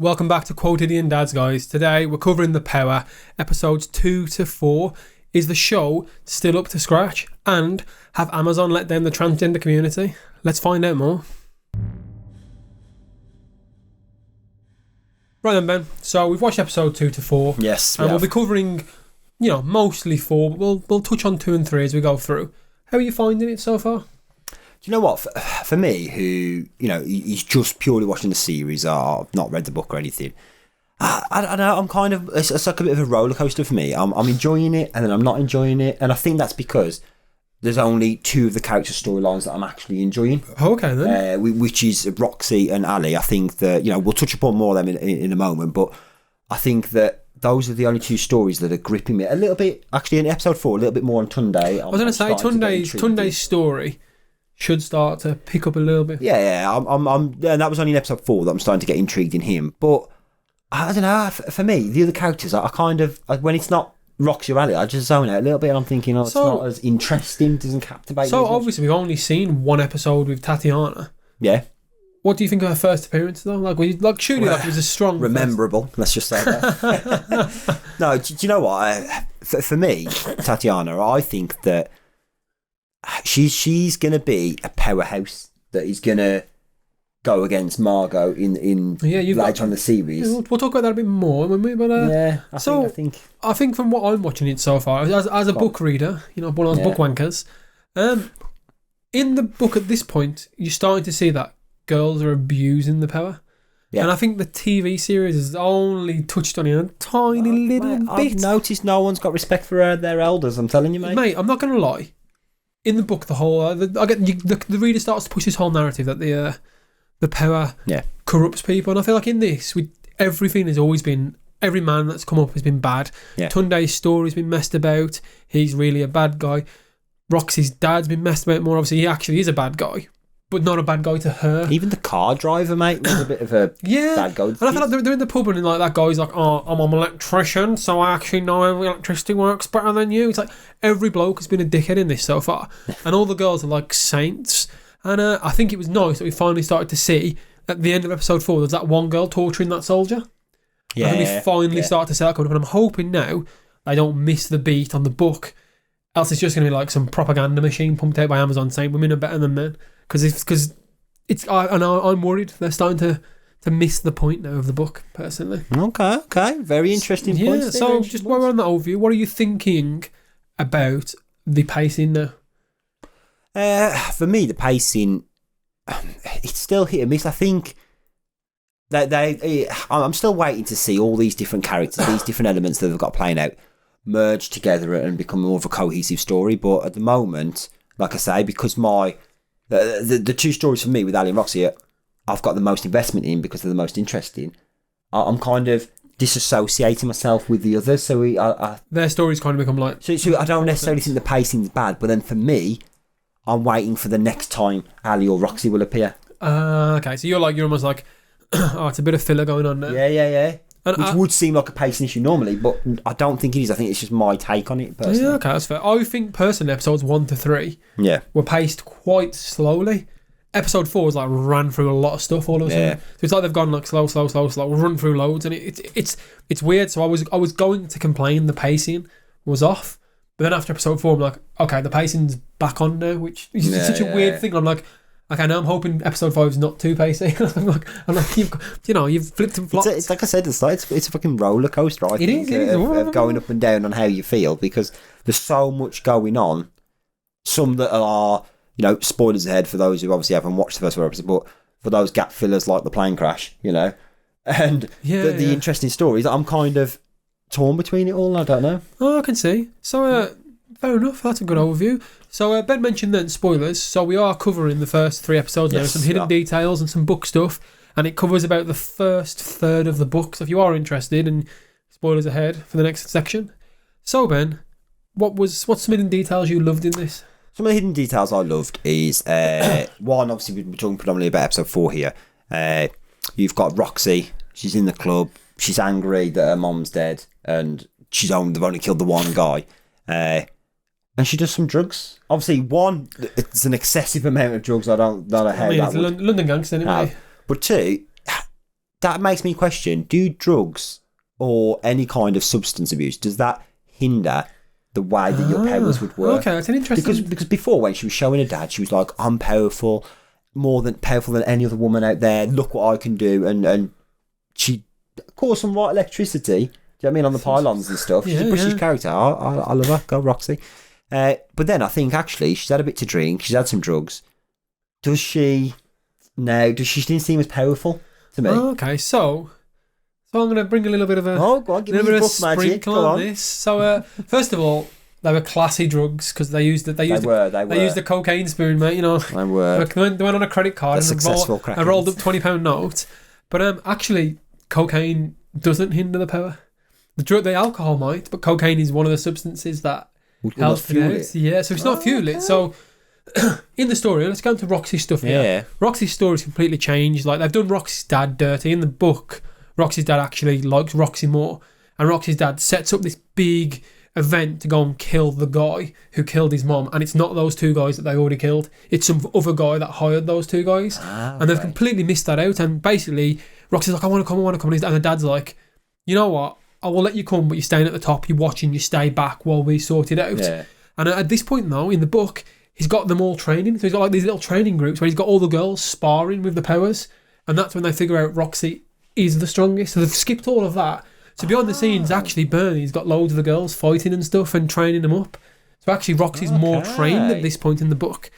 Welcome back to Quotidian Dads, guys. Today we're covering The Power, episodes 2 to 4. Is the show still up to scratch? And have Amazon let down the transgender community? Let's find out more. Right then, Ben. So we've watched episode 2 to 4. Yes, and we'll be covering, mostly 4, but we'll touch on 2 and 3 as we go through. How are you finding it so far? Do you know what? For me, who, he's just purely watching the series, or I've not read the book or anything, I don't know, I'm kind of, it's like a bit of a roller coaster for me. I'm enjoying it and then I'm not enjoying it. And I think that's because there's only 2 of the character storylines that I'm actually enjoying. Okay, then. Which is Roxy and Ali. I think that, we'll touch upon more of them in a moment, but I think that those are the only 2 stories that are gripping me a little bit. Actually, in episode 4, a little bit more on Tunde. I was going to say, Tunde's story should start to pick up a little bit. Yeah. And that was only in episode 4 that I'm starting to get intrigued in him. But I don't know. For me, the other characters, I kind of, when it's not Roxy or Ali, I just zone out a little bit. And I'm thinking, it's not as interesting, doesn't captivate me. So obviously, we've only seen 1 episode with Tatiana. Yeah. What do you think of her first appearance, though? Surely it was a strong... Memorable, let's just say that. No, do you know what? For me, Tatiana, I think that she's going to be a powerhouse that is going to go against Margot in later on the series. Yeah, we'll talk about that a bit more, won't we? But, I think from what I'm watching it so far, as a book reader, one of those book wankers, in the book at this point, you're starting to see that girls are abusing the power. Yeah. And I think the TV series has only touched on it a tiny little bit. I've noticed no one's got respect for their elders, I'm telling you, mate. Mate, I'm not going to lie. In the book, the reader starts to push this whole narrative that the power corrupts people. And I feel like in this, everything has always been, every man that's come up has been bad. Yeah. Tunde's story's been messed about. He's really a bad guy. Roxy's dad's been messed about more. Obviously, he actually is a bad guy, but not a bad guy to her. Even the car driver, mate, was a bit of a bad guy. And I feel like they're in the pub and that guy's like, I'm an electrician, so I actually know how electricity works better than you. It's like every bloke has been a dickhead in this so far. And all the girls are like saints. And I think it was nice that we finally started to see at the end of episode 4, there's that one girl torturing that soldier. Yeah. And we finally start to see that coming up. And I'm hoping now I don't miss the beat on the book. Else it's just going to be like some propaganda machine pumped out by Amazon saying women are better than men. Because I'm worried they're starting to miss the point now of the book, personally. Okay. Very interesting point. Yeah, so just while we're on that overview, what are you thinking about the pacing now? For me, the pacing, it's still hit and miss. I think that I'm still waiting to see all these different characters, these different elements that they've got playing out, merge together and become more of a cohesive story. But at the moment, like I say, because the 2 stories for me with Ali and Roxy, I've got the most investment in because they're the most interesting. I'm kind of disassociating myself with the others. So their stories kind of become like... So I don't necessarily think the pacing's bad, but then for me, I'm waiting for the next time Ali or Roxy will appear. Okay, so you're almost like, it's a bit of filler going on now. Yeah. Which would seem like a pacing issue normally, but I don't think it is. I think it's just my take on it, personally. Yeah, okay, that's fair. I think, personally, episodes 1 to 3 were paced quite slowly. Episode 4 was ran through a lot of stuff all of a sudden. So it's like they've gone slow, run through loads, and it's weird. So I was going to complain the pacing was off, but then after episode 4, I'm like, okay, the pacing's back on now, which is such a weird thing. I'm like, okay, now I'm hoping episode 5 is not too pacey. I'm like, you've flipped and flopped. It's like I said, it's a fucking roller coaster. I think it is. Of going up and down on how you feel, because there's so much going on. Some that are, spoilers ahead for those who obviously haven't watched the first 4 episodes, but for those gap fillers like the plane crash, and the interesting stories, I'm kind of torn between it all. I don't know. Oh, I can see. So, fair enough. That's a good overview. So Ben mentioned then spoilers. So we are covering the first 3 episodes now, some hidden details and some book stuff, and it covers about the first third of the book. So if you are interested, and spoilers ahead for the next section. So Ben, what's some hidden details you loved in this? Some of the hidden details I loved is one. Obviously, we're talking predominantly about episode 4 here. You've got Roxy. She's in the club. She's angry that her mom's dead, and they've only killed the one guy. And she does some drugs. Obviously, one, it's an excessive amount of drugs. I don't know how that would London gangster anyway. But 2, that makes me question, do drugs or any kind of substance abuse, does that hinder the way that your powers would work? Okay, that's an interesting... Because before, when she was showing her dad, she was like, I'm powerful, more than powerful than any other woman out there. Look what I can do. And she caused some right electricity. Do you know what I mean? On the pylons and stuff. She's a British character. I love her. Go Roxy. But then I think, actually, she's had a bit to drink. She's had some drugs. Does she... No, she didn't seem as powerful to me. Oh, okay, so I'm going to bring a little bit of a... Oh, go on, give me a book magic. Go on. This. So, first of all, they were classy drugs because they used the cocaine spoon, mate. You know, they were. They went on a credit card and rolled up £20 note. But actually, cocaine doesn't hinder the power. The alcohol might, but cocaine is one of the substances that helps fuel it. Yeah, so it's not fuel it. So in the story, let's go into Roxy's stuff here. Yeah. Roxy's story's completely changed. Like, they've done Roxy's dad dirty. In the book, Roxy's dad actually likes Roxy more, and Roxy's dad sets up this big event to go and kill the guy who killed his mom, and it's not those two guys that they already killed, it's some other guy that hired those two guys. And they've completely missed that out. And basically Roxy's like, I want to come, and the dad's like, you know what, I will let you come, but you're staying at the top, you're watching, you stay back while we sort it out. And at this point though, in the book, he's got them all training, so he's got like these little training groups where he's got all the girls sparring with the powers, and that's when they figure out Roxy is the strongest. So they've skipped all of that. So behind the scenes, actually, Bernie's got loads of the girls fighting and stuff and training them up. So actually, Roxy's more trained at this point in the book.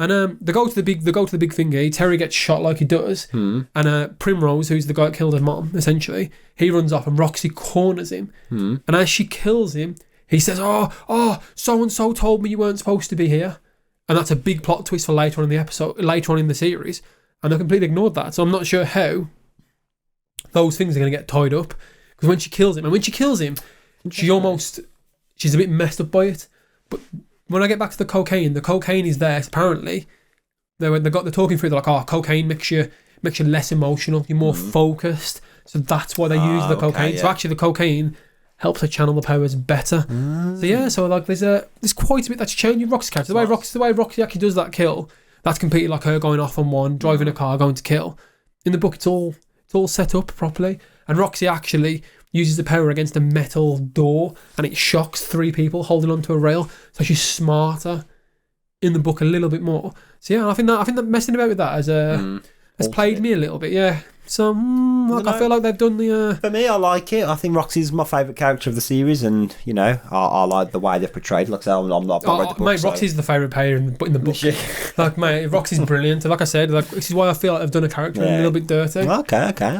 And they go to the big thingy. Terry gets shot like he does, and Primrose, who's the guy that killed her mom, essentially, he runs off, and Roxy corners him. And as she kills him, he says, "Oh, so and so told me you weren't supposed to be here," and that's a big plot twist for later on in the episode, later on in the series. And they completely ignored that. So I'm not sure how those things are going to get tied up. Because when she kills him, she's a bit messed up by it. But when I get back to the cocaine is there. Apparently, they're talking through. They're like, cocaine makes you less emotional. You're more focused. So that's why they use the cocaine. So actually, the cocaine helps her channel the powers better. So like there's quite a bit that's changing Roxy's character. The way Roxy actually does that kill, that's completely like her going off on one, driving a car, going to kill. In the book, it's all set up properly. And Roxy actually uses the power against a metal door, and it shocks 3 people holding onto a rail. So she's smarter in the book a little bit more. So yeah, I think that messing about with that has played me a little bit. Yeah. So I feel like they've done the. For me, I like it. I think Roxy's my favourite character of the series, and I like the way they've portrayed. Like I said, I'm not read the book. Mate, Roxy's the favourite player in the book. Like, mate, Roxy's brilliant. Like I said, this is why I feel like I've done a character a little bit dirty. Okay.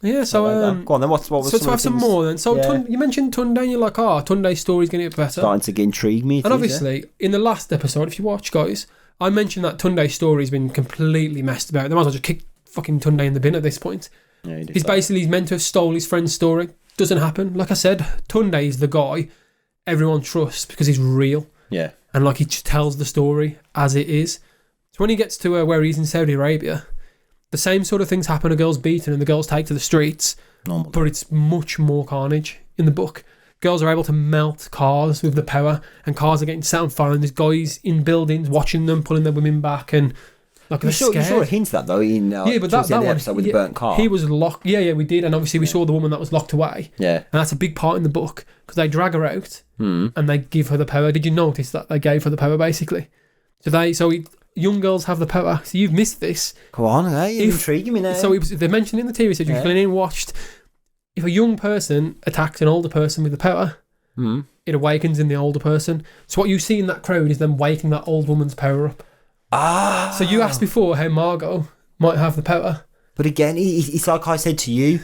Yeah, so go on then. What was so to have some more then? So you mentioned Tunde, and you're like, Tunde's story's going to get better. Starting to intrigue me. And obviously, in the last episode, if you watch, guys, I mentioned that Tunde's story's been completely messed about. They might as well just kick fucking Tunde in the bin at this point. Yeah, he's meant to have stole his friend's story. Doesn't happen. Like I said, Tunde is the guy everyone trusts because he's real. Yeah. And like he just tells the story as it is. So when he gets to where he's in Saudi Arabia, the same sort of things happen. A girl's beaten and the girls take to the streets. Normal. But it's much more carnage in the book. Girls are able to melt cars with the power, and cars are getting set on fire, and there's guys in buildings watching them, pulling their women back, and like they're scared. You saw a hint of that though in but that one, episode with the burnt car. He was locked. Yeah, we did, and obviously we saw the woman that was locked away. Yeah, and that's a big part in the book because they drag her out and they give her the power. Did you notice that they gave her the power basically? Young girls have the power. So you've missed this. Go on, you're intriguing me now. So they mentioned in the TV series, you've been watched, if a young person attacks an older person with the power, it awakens in the older person. So what you see in that crowd is them waking that old woman's power up. So you asked before how Margot might have the power. But again, it's like I said to you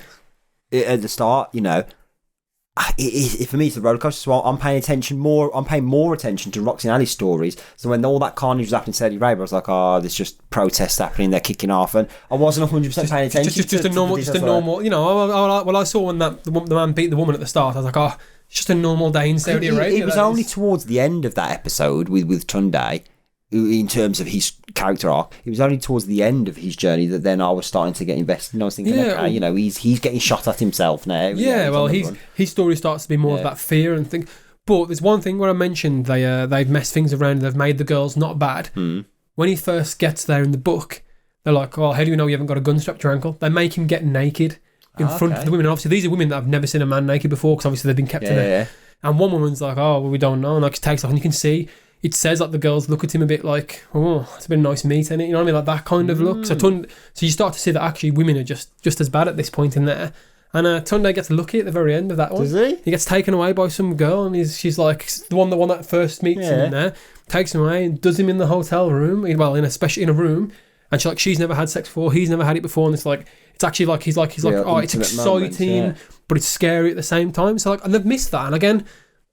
at the start, for me it's a rollercoaster. So I'm paying more attention to Roxy and Ali's stories. So when all that carnage was happening in Saudi Arabia, I was like, there's just protests happening, they're kicking off, and I wasn't 100% paying attention. Just a normal. I saw when the man beat the woman at the start. I was like, it's just a normal day in Saudi Arabia. It was only towards the end of that episode with Tunde, in terms of his character arc, it was only towards the end of his journey that then I was starting to get invested. And I was thinking, he's getting shot at himself now. Yeah, his story starts to be more of that fear and thing. But there's one thing where I mentioned they've messed things around. They've made the girls not bad. When he first gets there in the book, They're like, oh, how do you know you haven't got a gun strapped to your ankle? They make him get naked in front of the women. And obviously, these are women that have never seen a man naked before because obviously they've been kept in it. Yeah. And one woman's like, oh, well, we don't know. And like, it takes off, and you can see it says like the girls look at him a bit like, oh, it's been a nice meat, isn't it? You know what I mean? Like that kind of look. So you start to see that actually women are just as bad at this point in there. And Tunde gets lucky at the very end of that one. Does he? He gets taken away by some girl, and she's like the one that first meets him in there, takes him away and does him in the hotel room. Well, especially in a room, and she's never had sex before, he's never had it before, and it's actually like he's like, oh, it's exciting, but it's scary at the same time. So like, and they've missed that. And again,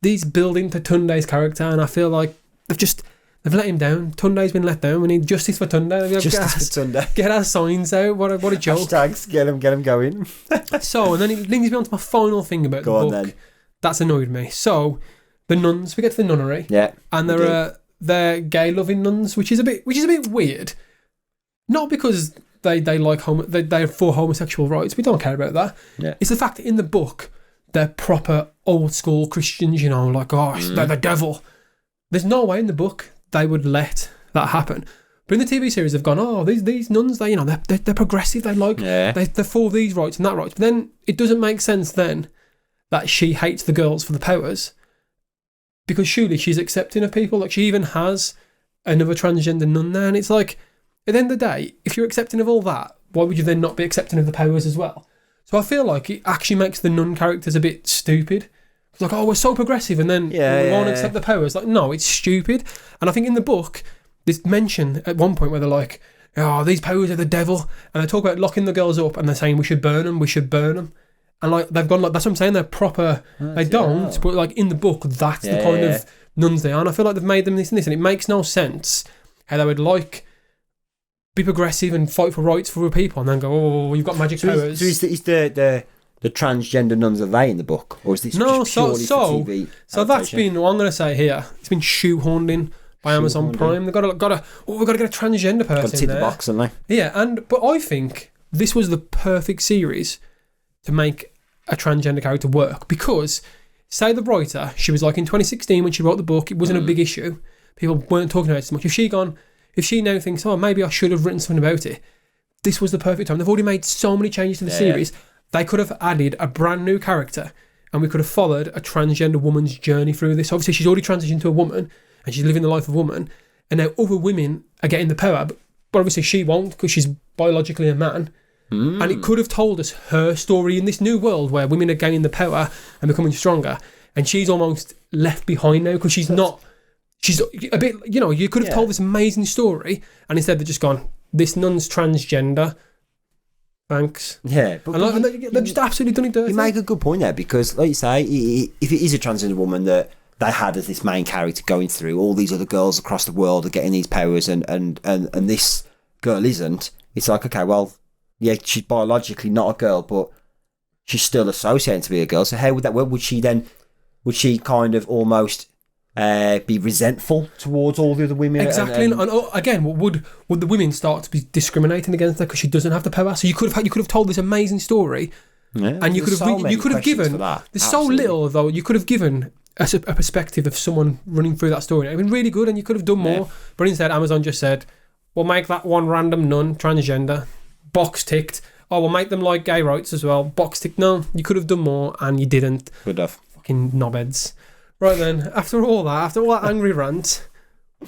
these build into Tunde's character, and I feel like they've let him down. Tunde's been let down. We need justice for Tunde. Justice for Tunde. Get our signs out. What a joke. Hashtags, get him going. So, and then it leads me on to my final thing about the book. Then. That's annoyed me. So, the nuns. We get to the nunnery. Yeah. And they're gay-loving nuns, which is a bit weird. Not because they're for homosexual rights. We don't care about that. Yeah. It's the fact that in the book they're proper old school Christians. You know, like they're the devil. There's no way in the book they would let that happen. But in the TV series, they've gone, these nuns, they're progressive. They're for these rights and that rights. But then it doesn't make sense then that she hates the girls for the powers, because surely she's accepting of people. Like, she even has another transgender nun there, and it's like, at the end of the day, if you're accepting of all that, why would you then not be accepting of the powers as well? So I feel like it actually makes the nun characters a bit stupid. It's like, we're so progressive, and then we won't accept the powers. Like, no, it's stupid. And I think in the book, there's mention at one point where they're like, oh, these powers are the devil, and they talk about locking the girls up, and they're saying we should burn them. And like, they've gone like, that's what I'm saying, they're proper. They don't, but like in the book, that's the kind of nuns they are. And I feel like they've made them this and this, and it makes no sense how they would like be progressive and fight for rights for people, and then go, oh, you've got magic powers. So is the transgender nuns, are they in the book, or is this just purely for TV? So that's been what I'm going to say here. It's been shoehorned in by Amazon Prime. They've got to we've got to get a transgender person. Got to tick the box, haven't they? Yeah, but I think this was the perfect series to make a transgender character work, because say the writer, she was like in 2016 when she wrote the book, it wasn't a big issue. People weren't talking about it so much. If she now thinks, maybe I should have written something about it, this was the perfect time. They've already made so many changes to the series. They could have added a brand new character, and we could have followed a transgender woman's journey through this. Obviously, she's already transitioned to a woman, and she's living the life of a woman, and now other women are getting the power, but obviously she won't, because she's biologically a man. And it could have told us her story in this new world where women are gaining the power and becoming stronger, and she's almost left behind now because she's a bit, you could have told this amazing story, and instead they've just gone, this nun's transgender, thanks. Yeah, but they've just absolutely done it dirty. You make a good point there, because like you say, if it is a transgender woman that they had as this main character going through, all these other girls across the world are getting these powers, and this girl isn't, it's like, okay, well, yeah, she's biologically not a girl, but she's still associated to be a girl. So how would that work? Would she kind of almost be resentful towards all the other women? Exactly. And again, would the women start to be discriminating against her because she doesn't have the power? So you could have told this amazing story, and you could have given. There's so little though. You could have given a perspective of someone running through that story. It'd been really good, and you could have done more. But instead, Amazon just said, "We'll make that one random nun transgender." Box ticked. We'll make them like gay rights as well. Box ticked. No, you could have done more, and you didn't. Good enough. Fucking knobheads. Right then, after all that angry rant,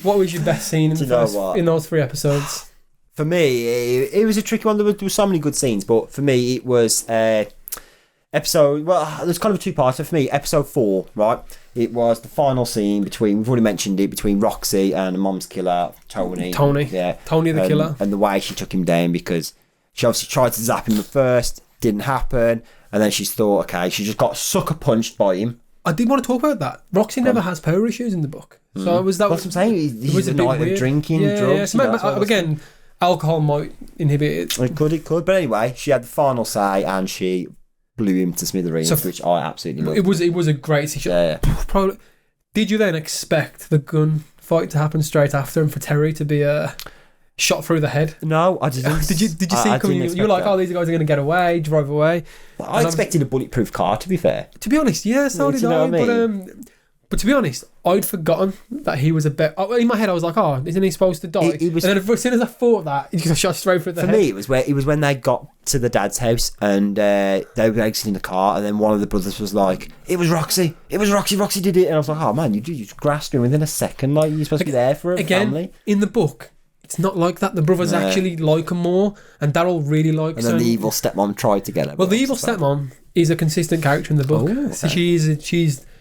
what was your best scene in those 3 episodes? For me, it was a tricky one. There were so many good scenes, but for me, it was episode. Well, there's kind of 2 parts. So for me, episode 4, right? It was the final scene we've already mentioned it, between Roxy and the mom's killer, Tony. Yeah, Tony the killer, and the way she took him down, because she obviously tried to zap him at first, didn't happen, and then she thought, okay, she just got sucker punched by him. I did want to talk about that. Roxy never has power issues in the book, so that's what I'm saying. It was a night of drinking, drugs. So again, alcohol might inhibit it. It could, but anyway, she had the final say, and she blew him to smithereens, which I absolutely loved. It was a great situation. Yeah. Probably. Did you then expect the gun fight to happen straight after, and for Terry to be shot through the head? No, I didn't. Did you see it coming? You were like, these guys are going to get away, drive away. I expected a bulletproof car, to be fair. To be honest, yeah, so did I. But to be honest, I'd forgotten that he was a bit. In my head, I was like, "Oh, isn't he supposed to die?" He was, and then as soon as I thought that, he just shot straight through the head. For me, it was when they got to the dad's house and they were exiting the car, and then one of the brothers was like, "It was Roxy. It was Roxy. Roxy did it." And I was like, "Oh man, you just grasped him within a second. Like you're supposed to be there for a family." In the book, it's not like that. The brothers actually like him more, and Daryl really likes him. And then the evil stepmom tried to get her. Well, the evil stepmom is a consistent character in the book. Oh, okay. So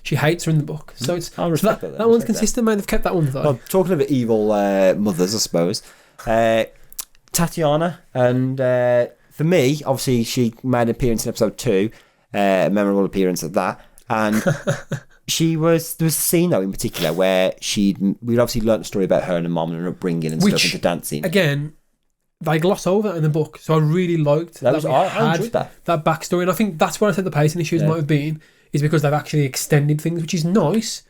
she hates her in the book. So it's that one's consistent, man. They've kept that one though. Well, talking about evil mothers, I suppose. Tatiana, and for me, obviously, she made an appearance in episode 2, a memorable appearance at that, and there was a scene though in particular where we'd obviously learnt a story about her and her mum and her upbringing and stuff into dancing. Again, they gloss over that in the book, so I really liked that. I enjoyed that backstory, and I think that's where I said the pacing issues might have been, is because they've actually extended things, which is nice.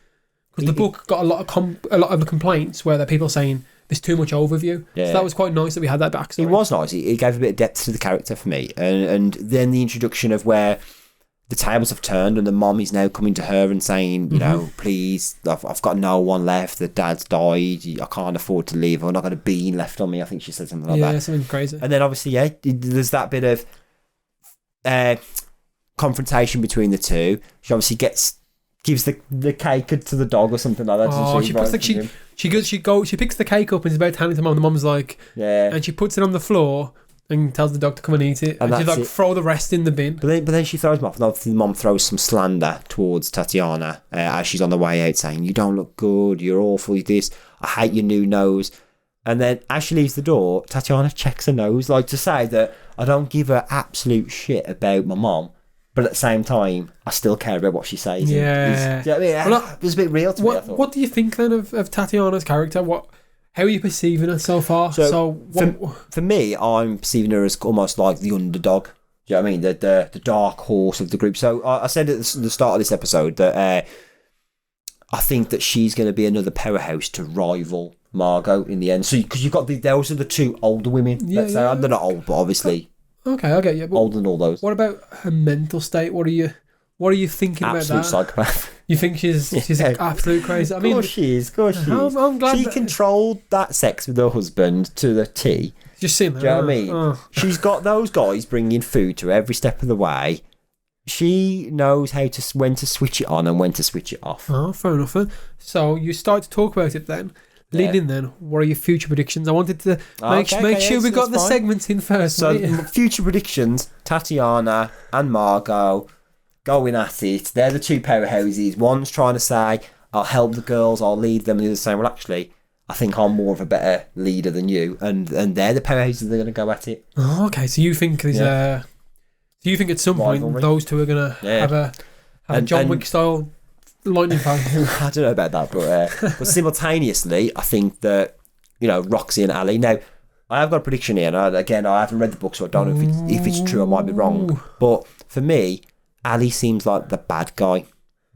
Because the book got a lot of the complaints where there are people saying there's too much overview. Yeah. So that was quite nice that we had that backstory. It was nice. It gave a bit of depth to the character for me, and then the introduction of where the tables have turned and the mom is now coming to her and saying, you know, please, I've got no one left. The dad's died. I can't afford to leave. I'm not got a bean left on me. I think she said something like that. Yeah, something crazy. And then obviously, there's that bit of confrontation between the two. She obviously gives the cake to the dog or something like that. Oh, she picks the cake up and is about to hand it to mom. The mom's like, yeah, and she puts it on the floor and tells the dog to come and eat it. And she's like, throw the rest in the bin. But then she throws him off. And obviously the mom throws some slander towards Tatiana as she's on the way out, saying, "You don't look good. You're awful. You're this. I hate your new nose." And then as she leaves the door, Tatiana checks her nose, like to say that I don't give a absolute shit about my mom, but at the same time, I still care about what she says. Yeah. Do you know what I mean? It was a bit real to me, I thought. What do you think then of Tatiana's character? How are you perceiving her so far? For me, I'm perceiving her as almost like the underdog. Do you know what I mean? The dark horse of the group. So I said at the start of this episode that I think that she's going to be another powerhouse to rival Margot in the end. So because you've got those are the two older women. Yeah, let's say they're not old, but obviously okay, I get you. Older than all those. What about her mental state? What are you thinking about that? Absolute psychopath. You think she's absolute crazy? I mean, of course she is. I'm glad she controlled that sex with her husband to the T. Just seen that. Do you know what I mean? She's got those guys bringing food to her every step of the way. She knows when to switch it on and when to switch it off. Oh, fair enough. So you start to talk about it then. Leading then, what are your future predictions? I wanted to make sure we got the segments in first. So future predictions, Tatiana and Margot going at it. They're the two powerhouses. One's trying to say, I'll help the girls, I'll lead them. And the other's saying, well, actually, I think I'm more of a better leader than you. And they're the powerhouses that are going to go at it. Oh, okay. So you think there's do you think at some point those two are going to have a John Wick style lightning fight? I don't know about that, but simultaneously, I think that, Roxy and Ali. Now, I have got a prediction here, and again, I haven't read the book, so I don't know if it's true. I might be wrong. But for me, Ali seems like the bad guy.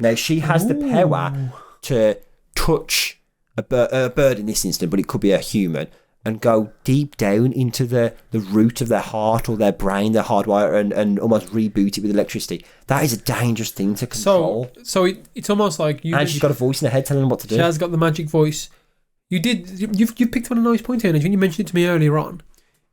Now, she has the power to touch a bird in this instance, but it could be a human, and go deep down into the root of their heart or their brain, their hardwire, and almost reboot it with electricity. That is a dangerous thing to control. So it's almost like and she's got a voice in her head telling them what to do. She has got the magic voice. You've picked up on a nice point here, and when you mentioned it to me earlier on,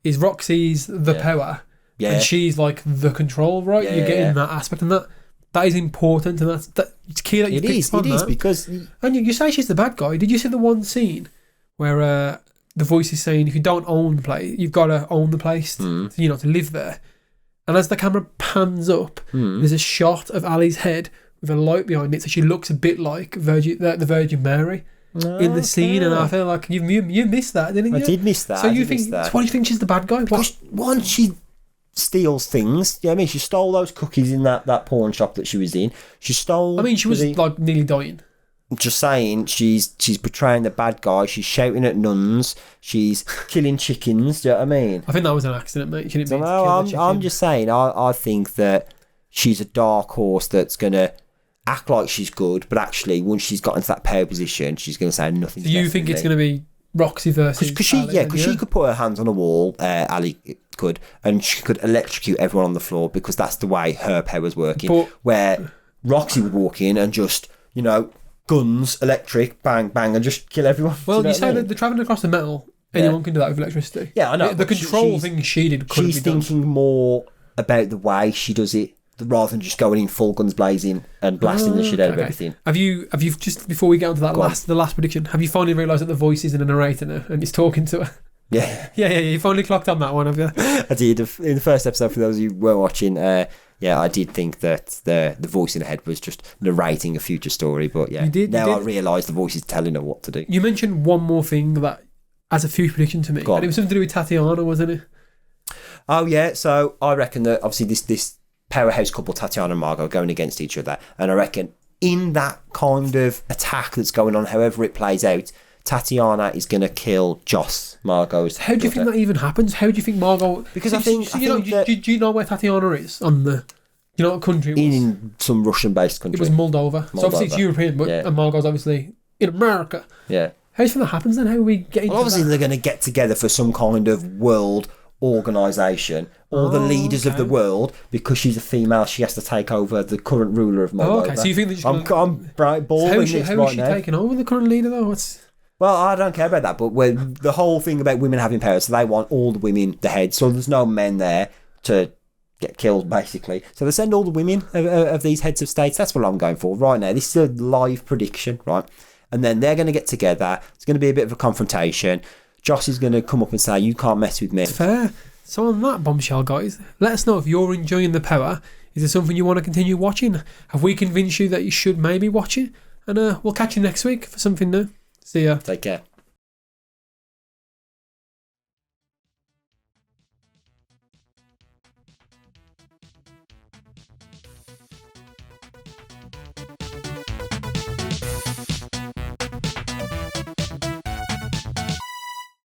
is Roxy's the power, and she's like the control, right? You're getting that aspect, and that is important, and it's key that you picked up on that. It is because, and you say she's the bad guy. Did you see the one scene where the voice is saying, if you don't own the place, you've got to own the place, to live there. And as the camera pans up, there's a shot of Ali's head with a light behind it, so she looks a bit like the Virgin Mary in the scene. And I feel like you missed that, didn't you? I did miss that. So you think? So why do you think she's the bad guy? Because one, she steals things. You know what I mean? She stole those cookies in that pawn shop that she was in. She stole. I mean, she was like nearly dying. Just saying, she's portraying the bad guy. She's shouting at nuns. She's killing chickens. Do you know what I mean? I think that was an accident, mate. She didn't mean to kill the chicken. I'm just saying. I think that she's a dark horse that's gonna act like she's good, but actually, once she's got into that power position, she's gonna say nothing. Do you think it's gonna be Roxy versus? Because she could put her hands on a wall. Ali could, and she could electrocute everyone on the floor because that's the way her power's working. Where Roxy would walk in and just guns, electric, bang, bang, and just kill everyone. Well, Do you know say what I that mean? they're travelling across the metal. Anyone can do that with electricity. Yeah, I know. The but control thing she did couldn't She's be done. thinking more about the way she does it rather than just going in full guns blazing and blasting the shit out of everything. Have you just before we get on to that the last prediction? Have you finally realised that the voice isn't a narrator now and he's talking to her? Yeah. Yeah. You finally clocked on that one, have you? I did. In the first episode, for those of you who were watching, I did think that the voice in her head was just narrating a future story. But yeah, I realise the voice is telling her what to do. You mentioned one more thing that as a future prediction to me, and it was something to do with Tatiana, wasn't it? Oh yeah, so I reckon that obviously this powerhouse couple, Tatiana and Margot, are going against each other, and I reckon in that kind of attack that's going on, however it plays out, Tatiana is going to kill Joss, Margot's How do you think that even happens? How do you think Margot... Because I think do you know where Tatiana is on the... You know what country it was? In some Russian-based country. It was Moldova. So obviously it's European, but and Margot's obviously in America. Yeah. How do you think that happens then? How are we getting obviously they're going to get together for some kind of world organisation, all the leaders of the world, because she's a female, she has to take over the current ruler of Moldova. Oh, okay, so you think that I'm bright balling this right now. How is she taking over the current leader though? Well, I don't care about that, but the whole thing about women having power, so they want all the women the head, so there's no men there to get killed, basically. So they send all the women of these heads of states. That's what I'm going for right now. This is a live prediction, right? And then they're going to get together. It's going to be a bit of a confrontation. Joss is going to come up and say, you can't mess with me. Fair. So on that bombshell, guys, let us know if you're enjoying The Power. Is there something you want to continue watching? Have we convinced you that you should maybe watch it? And we'll catch you next week for something new. See ya. Take care.